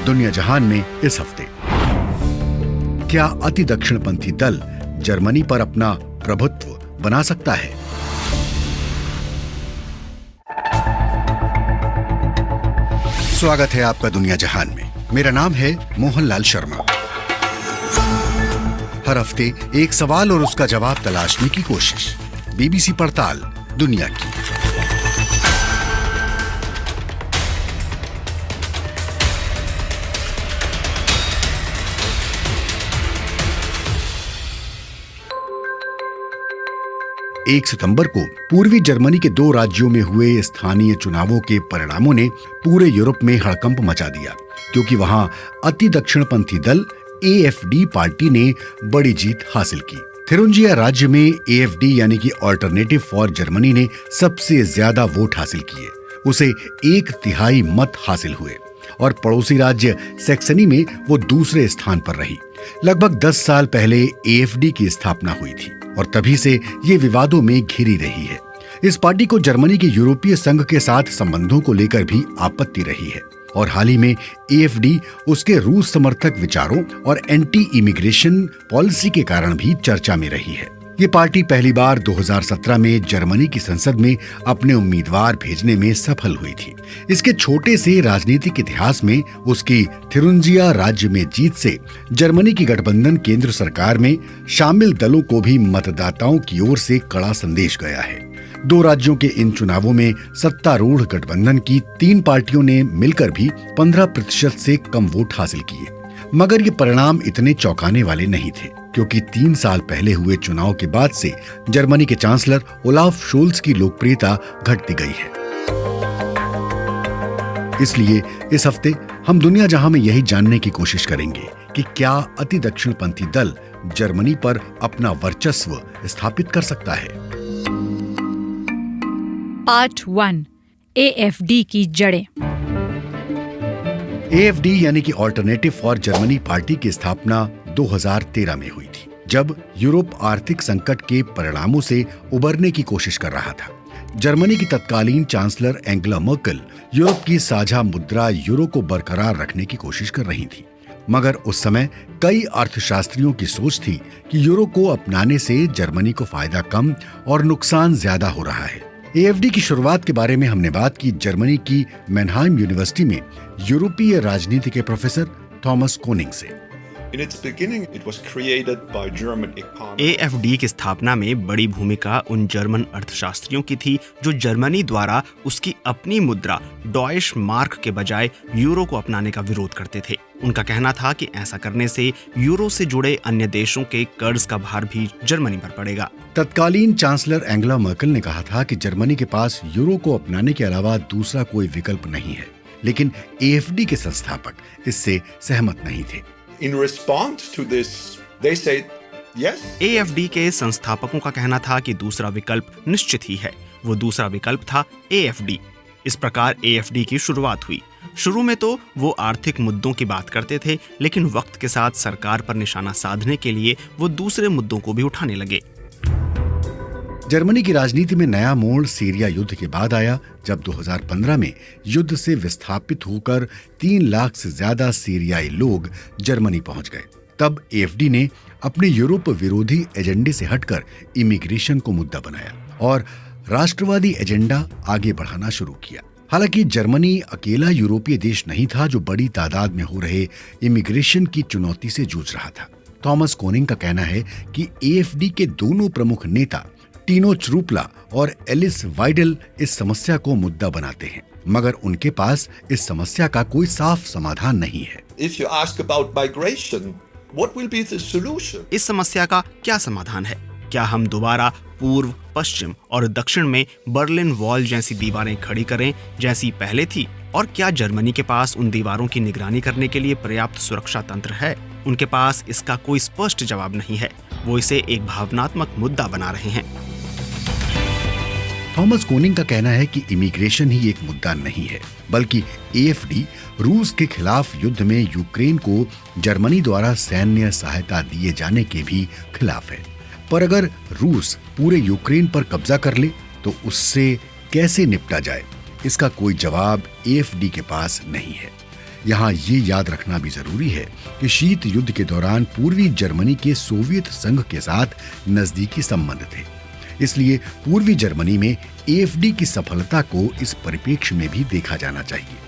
दुनिया जहान में इस हफ्ते, क्या अति दक्षिणपंथी दल जर्मनी पर अपना प्रभुत्व बना सकता है? स्वागत है आपका दुनिया जहान में। मेरा नाम है मोहनलाल शर्मा। हर हफ्ते एक सवाल और उसका जवाब तलाशने की कोशिश। बीबीसी पड़ताल दुनिया की। एक सितंबर को पूर्वी जर्मनी के 2 राज्यों में हुए स्थानीय चुनावों के परिणामों ने पूरे यूरोप में हड़कंप मचा दिया, क्योंकि वहां अति दक्षिणपंथी दल AfD पार्टी ने बड़ी जीत हासिल की। थिरुंजिया राज्य में AfD यानी कि ऑल्टरनेटिव फॉर जर्मनी ने सबसे ज्यादा वोट हासिल किए। उसे 1/3 मत हासिल हुए और पड़ोसी राज्य सैक्सनी में वो दूसरे स्थान पर रही। लगभग 10 साल पहले AfD की स्थापना हुई थी और तभी से ये विवादों में घिरी रही है। इस पार्टी को जर्मनी के यूरोपीय संघ के साथ संबंधों को लेकर भी आपत्ति रही है और हाल ही में AfD उसके रूस समर्थक विचारों और एंटी इमिग्रेशन पॉलिसी के कारण भी चर्चा में रही है। ये पार्टी पहली बार 2017 में जर्मनी की संसद में अपने उम्मीदवार भेजने में सफल हुई थी। इसके छोटे से राजनीतिक इतिहास में उसकी थिरुंजिया राज्य में जीत से जर्मनी की गठबंधन केंद्र सरकार में शामिल दलों को भी मतदाताओं की ओर से कड़ा संदेश गया है। 2 राज्यों के इन चुनावों में सत्तारूढ़ गठबंधन की 3 पार्टियों ने मिलकर भी 15% से कम वोट हासिल किए। मगर ये परिणाम इतने चौंकाने वाले नहीं थे, क्योंकि 3 साल पहले हुए चुनाव के बाद से जर्मनी के चांसलर ओलाफ शोल्ज की लोकप्रियता घटती गई है। इसलिए इस हफ्ते हम दुनिया जहां में यही जानने की कोशिश करेंगे कि क्या अति दक्षिणपंथी दल जर्मनी पर अपना वर्चस्व स्थापित कर सकता है। पार्ट 1, AfD की जड़ें। AfD यानी कि ऑल्टरनेटिव फॉर जर्मनी पार्टी की स्थापना 2013 में हुई थी, जब यूरोप आर्थिक संकट के परिणामों से उबरने की कोशिश कर रहा था। जर्मनी की तत्कालीन चांसलर एंगेला मर्केल यूरोप की साझा मुद्रा यूरो को बरकरार रखने की कोशिश कर रही थी। मगर उस समय कई अर्थशास्त्रियों की सोच थी कि यूरो को अपनाने से जर्मनी को फायदा कम और नुकसान ज्यादा हो रहा है। AfD की शुरुआत के बारे में हमने बात की जर्मनी की मैनहाइम यूनिवर्सिटी में यूरोपीय राजनीति के प्रोफेसर थॉमस कोनिंग से। AfD की स्थापना में बड़ी भूमिका उन जर्मन अर्थशास्त्रियों की थी जो जर्मनी द्वारा उसकी अपनी मुद्रा डॉइश मार्क के बजाय यूरो को अपनाने का विरोध करते थे। उनका कहना था कि ऐसा करने से यूरो से जुड़े अन्य देशों के कर्ज का भार भी जर्मनी पर पड़ेगा। तत्कालीन चांसलर एंगेला मर्केल ने कहा था कि जर्मनी के पास यूरो को अपनाने के अलावा दूसरा कोई विकल्प नहीं है, लेकिन AfD के संस्थापक इससे सहमत नहीं थे। In response to this, they said yes. AfD के संस्थापकों का कहना था कि दूसरा विकल्प निश्चित ही है। वो दूसरा विकल्प था AfD। इस प्रकार AfD की शुरुआत हुई। शुरू में तो वो आर्थिक मुद्दों की बात करते थे, लेकिन वक्त के साथ सरकार पर निशाना साधने के लिए वो दूसरे मुद्दों को भी उठाने लगे। जर्मनी की राजनीति में नया मोड़ सीरिया युद्ध के बाद आया, जब 2015 में युद्ध से विस्थापित होकर 3 लाख से ज्यादा सीरियाई लोग जर्मनी पहुंच गए। तब AfD ने अपने यूरोप विरोधी एजेंडे से हटकर इमिग्रेशन को मुद्दा बनाया और राष्ट्रवादी एजेंडा आगे बढ़ाना शुरू किया। हालांकि जर्मनी अकेला यूरोपीय देश नहीं था जो बड़ी तादाद में हो रहे इमिग्रेशन की चुनौती से जूझ रहा था। थॉमस कोनिंग का कहना है कि AfD के दोनों प्रमुख नेता टीनो चरूपला और एलिस वाइडल इस समस्या को मुद्दा बनाते हैं, मगर उनके पास इस समस्या का कोई साफ समाधान नहीं है। If you ask about migration, what will be the solution? इस समस्या का क्या समाधान है? क्या हम दोबारा पूर्व, पश्चिम और दक्षिण में बर्लिन वॉल जैसी दीवारें खड़ी करें जैसी पहले थी? और क्या जर्मनी के पास उन दीवारों की निगरानी करने के लिए पर्याप्त सुरक्षा तंत्र है? उनके पास इसका कोई स्पष्ट जवाब नहीं है। वो इसे एक भावनात्मक मुद्दा बना रहे हैं। थॉमस कोनिंग का कहना है कि इमिग्रेशन ही एक मुद्दा नहीं है, बल्कि AfD रूस के खिलाफ युद्ध में यूक्रेन को जर्मनी द्वारा सैन्य सहायता दिए जाने के भी खिलाफ है। पर अगर रूस पूरे यूक्रेन पर कब्जा कर ले तो उससे कैसे निपटा जाए, इसका कोई जवाब AfD के पास नहीं है। यहाँ ये याद रखना भी जरूरी है कि शीत युद्ध के दौरान पूर्वी जर्मनी के सोवियत संघ के साथ नजदीकी संबंध थे। इसलिए पूर्वी जर्मनी में एएफडी की सफलता को इस परिप्रेक्ष्य में भी देखा जाना चाहिए।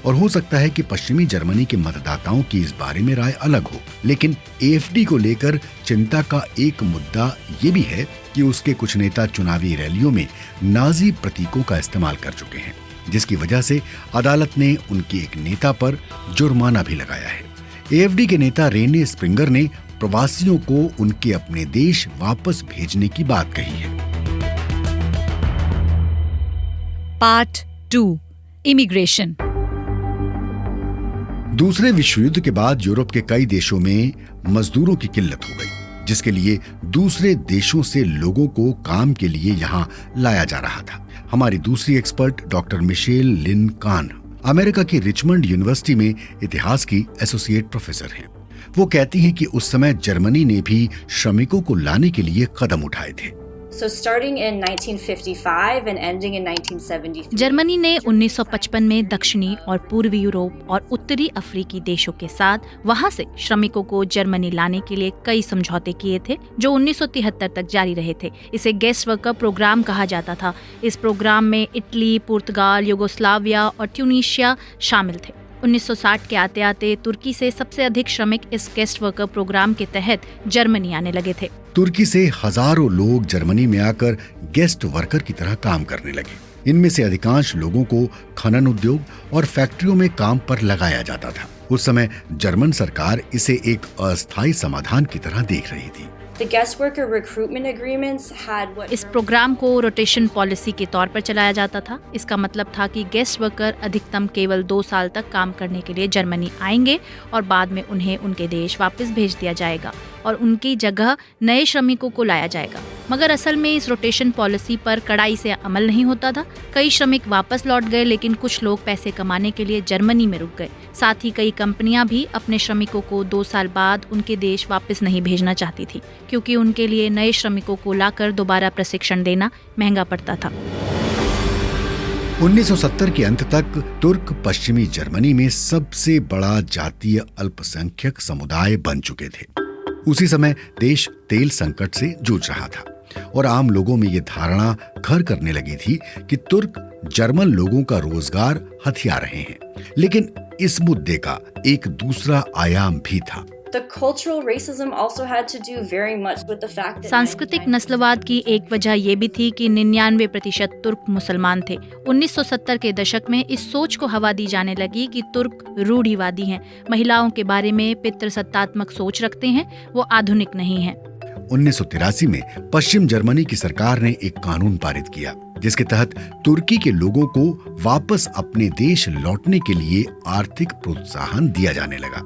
और हो सकता है कि पश्चिमी जर्मनी के मतदाताओं की इस बारे में राय अलग हो, लेकिन एएफडी को लेकर चिंता का एक मुद्दा ये भी है कि उसके कुछ नेता चुनावी रैलियों में नाजी प्रतीकों का इस्तेमाल कर चुके हैं, जिसकी वजह से अदालत ने उनके एक नेता पर जुर्माना भी लगाया है। एएफडी के नेता रेने स्प्रिंगर ने प्रवासियों को उनके अपने देश वापस भेजने की बात कही है। Part 2 immigration. दूसरे विश्व युद्ध के बाद यूरोप के कई देशों में मजदूरों की किल्लत हो गई, जिसके लिए दूसरे देशों से लोगों को काम के लिए यहाँ लाया जा रहा था। हमारी दूसरी एक्सपर्ट डॉक्टर मिशेल लिन कान अमेरिका की रिचमंड यूनिवर्सिटी में इतिहास की एसोसिएट प्रोफेसर हैं। वो कहती हैं कि उस समय जर्मनी ने भी श्रमिकों को लाने के लिए कदम उठाए थे। So starting in 1955 and ending in 1973. Germany ने 1955 में दक्षिणी और पूर्वी यूरोप और उत्तरी अफ्रीकी देशों के साथ वहां से श्रमिकों को जर्मनी लाने के लिए कई समझौते किए थे, जो 1973 तक जारी रहे थे। इसे गेस्ट वर्कर प्रोग्राम कहा जाता था। इस प्रोग्राम में इटली, पुर्तगाल, यूगोस्लाविया और ट्यूनीशिया शामिल थे। 1960 के आते आते तुर्की से सबसे अधिक श्रमिक इस गेस्ट वर्कर प्रोग्राम के तहत जर्मनी आने लगे थे। तुर्की से हजारों लोग जर्मनी में आकर गेस्ट वर्कर की तरह काम करने लगे। इनमें से अधिकांश लोगों को खनन उद्योग और फैक्ट्रियों में काम पर लगाया जाता था। उस समय जर्मन सरकार इसे एक अस्थायी समाधान की तरह देख रही थी। The guest worker recruitment agreements had what इस प्रोग्राम को रोटेशन पॉलिसी के तौर पर चलाया जाता था। इसका मतलब था कि गेस्ट वर्कर अधिकतम केवल 2 साल तक काम करने के लिए जर्मनी आएंगे और बाद में उन्हें उनके देश वापस भेज दिया जाएगा और उनकी जगह नए श्रमिकों को लाया जाएगा। मगर असल में इस रोटेशन पॉलिसी पर कड़ाई से अमल नहीं होता था। कई श्रमिक वापस लौट गए, लेकिन कुछ लोग पैसे कमाने के लिए जर्मनी में रुक गए। साथ ही कई कंपनियां भी अपने श्रमिकों को 2 साल बाद उनके देश वापस नहीं भेजना चाहती थी, क्योंकि उनके लिए नए श्रमिकों को लाकर दोबारा प्रशिक्षण देना महंगा पड़ता था। 1970 के अंत तक तुर्क पश्चिमी जर्मनी में सबसे बड़ा जातीय अल्पसंख्यक समुदाय बन चुके थे। उसी समय देश तेल संकट से जूझ रहा था और आम लोगों में ये धारणा घर करने लगी थी कि तुर्क जर्मन लोगों का रोजगार हथिया रहे हैं। लेकिन इस मुद्दे का एक दूसरा आयाम भी था। the cultural racism also had to do very much with the fact that सांस्कृतिक नस्लवाद की एक वजह ये भी थी कि 99% तुर्क मुसलमान थे। 1970 के दशक में इस सोच को हवा दी जाने लगी कि तुर्क रूढ़िवादी हैं, महिलाओं के बारे में पितृसत्तात्मक सोच रखते हैं, वो आधुनिक नहीं हैं। 1983 में पश्चिम जर्मनी की सरकार ने एक कानून पारित किया, जिसके तहत तुर्की के लोगों को वापस अपने देश लौटने के लिए आर्थिक प्रोत्साहन दिया जाने लगा।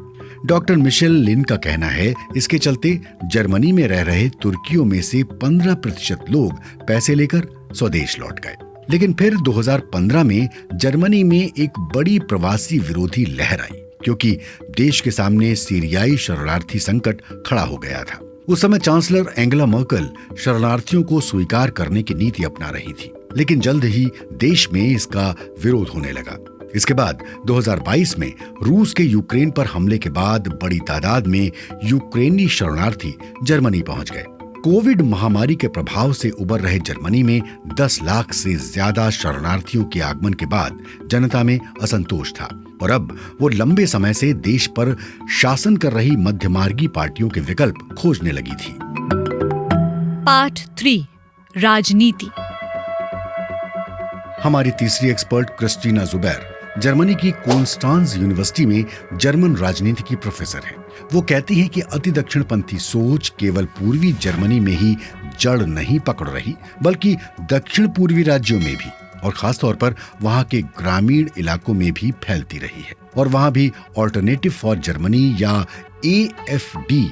डॉक्टर मिशेल लिन का कहना है, इसके चलते जर्मनी में रह रहे तुर्कियों में से 15% लोग पैसे लेकर स्वदेश लौट गए। लेकिन फिर 2015 में जर्मनी में एक बड़ी प्रवासी विरोधी लहर आई, क्योंकि देश के सामने सीरियाई शरणार्थी संकट खड़ा हो गया था। उस समय चांसलर एंगेला मर्केल शरणार्थियों को स्वीकार करने की नीति अपना रही थी, लेकिन जल्द ही देश में इसका विरोध होने लगा। इसके बाद 2022 में रूस के यूक्रेन पर हमले के बाद बड़ी तादाद में यूक्रेनी शरणार्थी जर्मनी पहुंच गए। कोविड महामारी के प्रभाव से उबर रहे जर्मनी में 10 लाख से ज्यादा शरणार्थियों के आगमन के बाद जनता में असंतोष था और अब वो लंबे समय से देश पर शासन कर रही मध्यमार्गी पार्टियों के विकल्प खोजने लगी थी। पार्ट 3 राजनीति। हमारी तीसरी एक्सपर्ट क्रिस्टीना जुबैर जर्मनी की कोन्स्टांज यूनिवर्सिटी में जर्मन राजनीति की प्रोफेसर हैं। वो कहती हैं कि अति दक्षिणपंथी सोच केवल पूर्वी जर्मनी में ही जड़ नहीं पकड़ रही, बल्कि दक्षिण पूर्वी राज्यों में भी और खासतौर पर वहां के ग्रामीण इलाकों में भी फैलती रही है। और वहां भी ऑल्टरनेटिव फॉर जर्मनी या AFD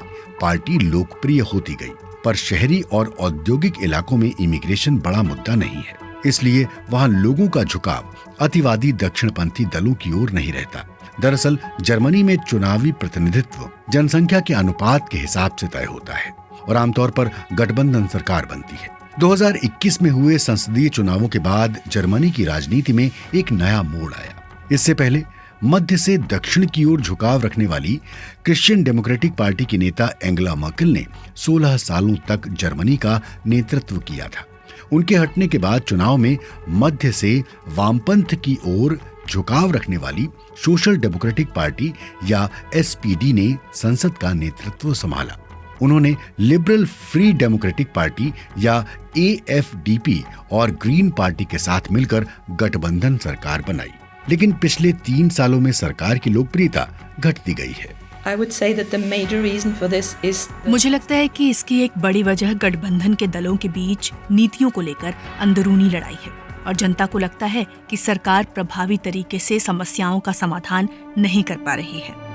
पार्टी लोकप्रिय होती गई। पर शहरी और औद्योगिक इलाकों में इमिग्रेशन बड़ा मुद्दा नहीं है, इसलिए वहां लोगों का झुकाव अतिवादी दक्षिणपंथी दलों की ओर नहीं रहता। दरअसल जर्मनी में चुनावी प्रतिनिधित्व जनसंख्या के अनुपात के हिसाब से तय होता है और आमतौर पर गठबंधन सरकार बनती है। 2021 में हुए संसदीय चुनावों के बाद जर्मनी की राजनीति में एक नया मोड़ आया। इससे पहले मध्य से दक्षिण की ओर झुकाव रखने वाली क्रिश्चियन डेमोक्रेटिक पार्टी की नेता एंगेला मर्केल ने 16 सालों तक जर्मनी का नेतृत्व किया था। उनके हटने के बाद चुनाव में मध्य से वामपंथ की ओर झुकाव रखने वाली सोशल डेमोक्रेटिक पार्टी या SPD ने संसद का नेतृत्व संभाला। उन्होंने लिबरल फ्री डेमोक्रेटिक पार्टी या AFDP और ग्रीन पार्टी के साथ मिलकर गठबंधन सरकार बनाई, लेकिन पिछले 3 सालों में सरकार की लोकप्रियता घटती गई है। I would say that the major reason for this is मुझे लगता है कि इसकी एक बड़ी वजह गठबंधन के दलों के बीच नीतियों को लेकर अंदरूनी लड़ाई है और जनता को लगता है कि सरकार प्रभावी तरीके से समस्याओं का समाधान नहीं कर पा रही है।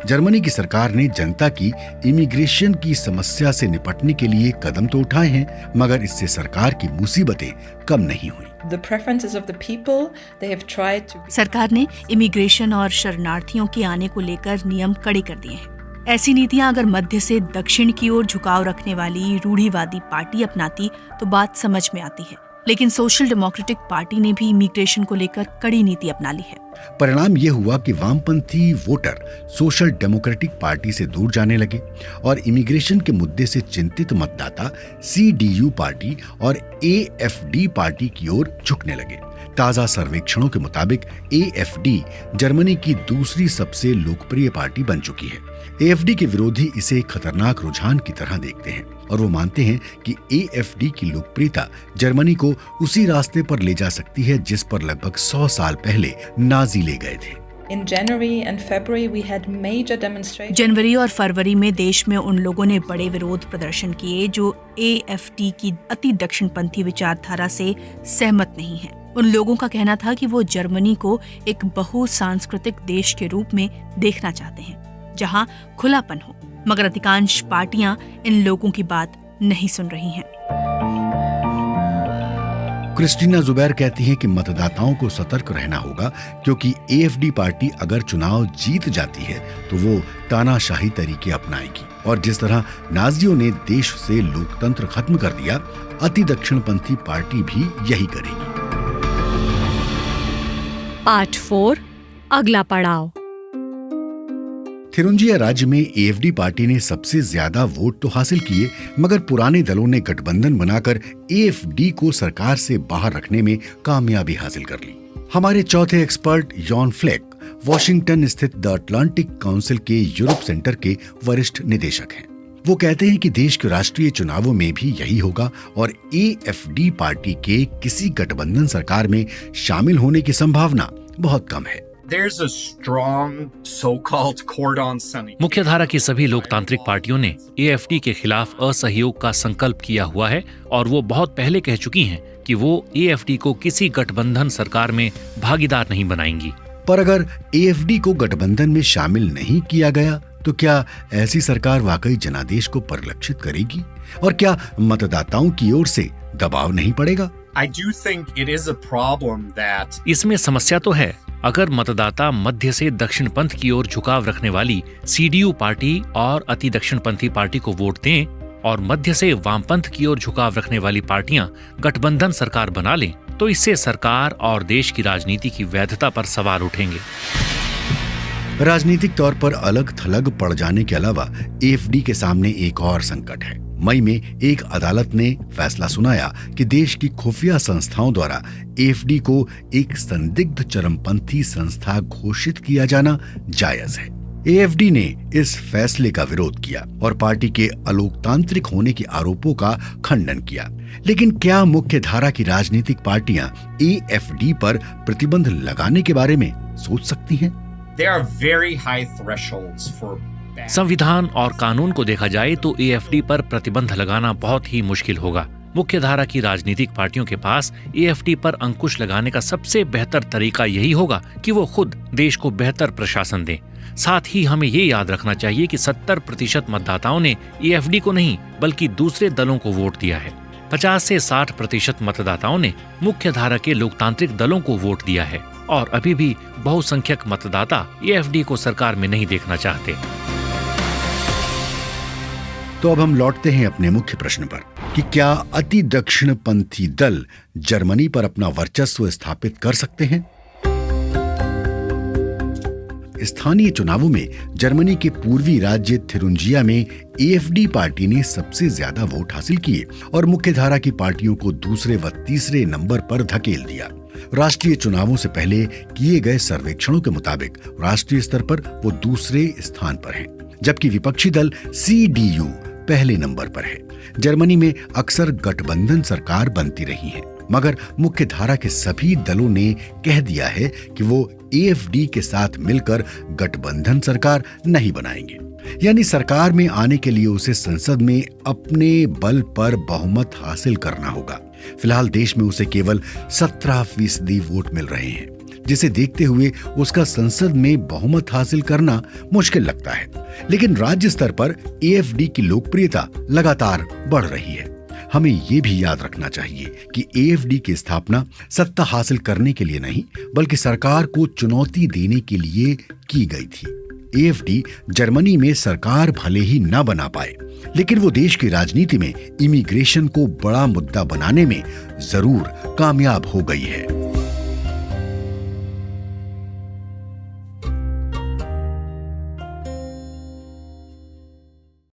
जर्मनी की सरकार ने जनता की इमिग्रेशन की समस्या से निपटने के लिए कदम तो उठाए हैं, मगर इससे सरकार की मुसीबतें कम नहीं हुई। the preferences of the people. They have tried to सरकार ने इमिग्रेशन और शरणार्थियों के आने को लेकर नियम कड़े कर दिए हैं। ऐसी नीतियां अगर मध्य से दक्षिण की ओर झुकाव रखने वाली रूढ़िवादी पार्टी अपनाती तो बात समझ में आती है, लेकिन सोशल डेमोक्रेटिक पार्टी ने भी इमिग्रेशन को लेकर कड़ी नीति अपना ली है। परिणाम ये हुआ कि वामपंथी वोटर सोशल डेमोक्रेटिक पार्टी से दूर जाने लगे और इमिग्रेशन के मुद्दे से चिंतित मतदाता CDU पार्टी और AFD पार्टी की ओर झुकने लगे। ताजा सर्वेक्षणों के मुताबिक AFD जर्मनी की दूसरी सबसे लोकप्रिय पार्टी बन चुकी है। AFD के विरोधी इसे खतरनाक रुझान की तरह देखते हैं और वो मानते हैं कि AFD की लोकप्रियता जर्मनी को उसी रास्ते पर ले जा सकती है जिस पर लगभग 100 साल पहले नाजी ले गए थे। In January and February we had major demonstrations. जनवरी और फरवरी में देश में उन लोगों ने बड़े विरोध प्रदर्शन किए जो AFD की अति दक्षिणपंथी विचारधारा से सहमत नहीं है। उन लोगों का कहना था कि वो जर्मनी को एक बहुसांस्कृतिक देश के रूप में देखना चाहते हैं जहां खुलापन हो, मगर अधिकांश पार्टियां इन लोगों की बात नहीं सुन रही हैं। क्रिस्टीना जुबैर कहती हैं कि मतदाताओं को सतर्क रहना होगा क्योंकि AFD पार्टी अगर चुनाव जीत जाती है तो वो तानाशाही तरीके अपनाएगी और जिस तरह नाजियों ने देश से लोकतंत्र खत्म कर दिया, अति दक्षिणपंथी पार्टी भी यही करेगी। पार्ट 4 अगला पड़ाव। थिरुंजिया राज्य में AFD पार्टी ने सबसे ज्यादा वोट तो हासिल किए, मगर पुराने दलों ने गठबंधन बनाकर AFD को सरकार से बाहर रखने में कामयाबी हासिल कर ली। हमारे चौथे एक्सपर्ट जॉन फ्लेक वॉशिंगटन स्थित द अटलांटिक काउंसिल के यूरोप सेंटर के वरिष्ठ निदेशक हैं। वो कहते हैं कि देश के राष्ट्रीय चुनावों में भी यही होगा और AFD पार्टी के किसी गठबंधन सरकार में शामिल होने की संभावना बहुत कम है। There's a strong so-called cordon sanitaire. मुख्यधारा की सभी लोकतांत्रिक पार्टियों ने AFD के खिलाफ असहयोग का संकल्प किया हुआ है और वो बहुत पहले कह चुकी हैं कि वो AFD को किसी गठबंधन सरकार में भागीदार नहीं बनाएंगी। पर अगर AFD को गठबंधन में शामिल नहीं किया गया तो क्या ऐसी सरकार वाकई जनादेश को परिलक्षित करेगी और क्या मतदाताओं की ओर से दबाव नहीं पड़ेगा? I do think it is a problem that इसमें समस्या तो है। अगर मतदाता मध्य से दक्षिणपंथ की ओर झुकाव रखने वाली CDU पार्टी और अति दक्षिणपंथी पार्टी को वोट दें और मध्य से वामपंथ की ओर झुकाव रखने वाली पार्टियां गठबंधन सरकार बना लें, तो इससे सरकार और देश की राजनीति की वैधता पर सवाल उठेंगे। राजनीतिक तौर पर अलग थलग पड़ जाने के अलावा AFD के सामने एक और संकट है। मई में एक अदालत ने फैसला सुनाया कि देश की खुफिया संस्थाओं द्वारा AFD को एक संदिग्ध चरमपंथी संस्था घोषित किया जाना जायज है। AFD ने इस फैसले का विरोध किया और पार्टी के अलोकतांत्रिक होने के आरोपों का खंडन किया। लेकिन क्या मुख्य धारा की राजनीतिक पार्टियां AFD पर प्रतिबंध लगाने के बारे में सोच सकती हैं? there are very high thresholds for संविधान और कानून को देखा जाए तो AFD पर प्रतिबंध लगाना बहुत ही मुश्किल होगा। मुख्यधारा की राजनीतिक पार्टियों के पास AFD पर अंकुश लगाने का सबसे बेहतर तरीका यही होगा कि वो खुद देश को बेहतर प्रशासन दें। साथ ही हमें ये याद रखना चाहिए कि 70% मतदाताओं ने AFD को नहीं बल्कि दूसरे दलों को वोट दिया है। 50 से 60% मतदाताओं ने मुख्यधारा के लोकतांत्रिक दलों को वोट दिया है और अभी भी बहुसंख्यक मतदाता AFD को सरकार में नहीं देखना चाहते। तो अब हम लौटते हैं अपने मुख्य प्रश्न पर कि क्या अति दक्षिणपंथी दल जर्मनी पर अपना वर्चस्व स्थापित कर सकते हैं? स्थानीय चुनावों में जर्मनी के पूर्वी राज्य थिरुंजिया में एएफडी पार्टी ने सबसे ज्यादा वोट हासिल किए और मुख्यधारा की पार्टियों को दूसरे व तीसरे नंबर पर धकेल दिया। राष्ट्रीय चुनावों से पहले किए गए सर्वेक्षणों के मुताबिक राष्ट्रीय स्तर पर वो दूसरे स्थान पर हैं, जबकि विपक्षी दल CDU पहले नंबर पर है। जर्मनी में अक्सर गठबंधन सरकार बनती रही है, मगर मुख्य धारा के सभी दलों ने कह दिया है कि वो AFD के साथ मिलकर गठबंधन सरकार नहीं बनाएंगे। यानी सरकार में आने के लिए उसे संसद में अपने बल पर बहुमत हासिल करना होगा। फिलहाल देश में उसे केवल 17% वोट मिल रहे हैं, जिसे देखते हुए उसका संसद में बहुमत हासिल करना मुश्किल लगता है। लेकिन राज्य स्तर पर AFD की लोकप्रियता लगातार बढ़ रही है। हमें ये भी याद रखना चाहिए कि AFD की स्थापना सत्ता हासिल करने के लिए नहीं, बल्कि सरकार को चुनौती देने के लिए की गई थी। AFD जर्मनी में सरकार भले ही न बना पाए, लेकिन वो देश की राजनीति में इमिग्रेशन को बड़ा मुद्दा बनाने में जरूर कामयाब हो गई है।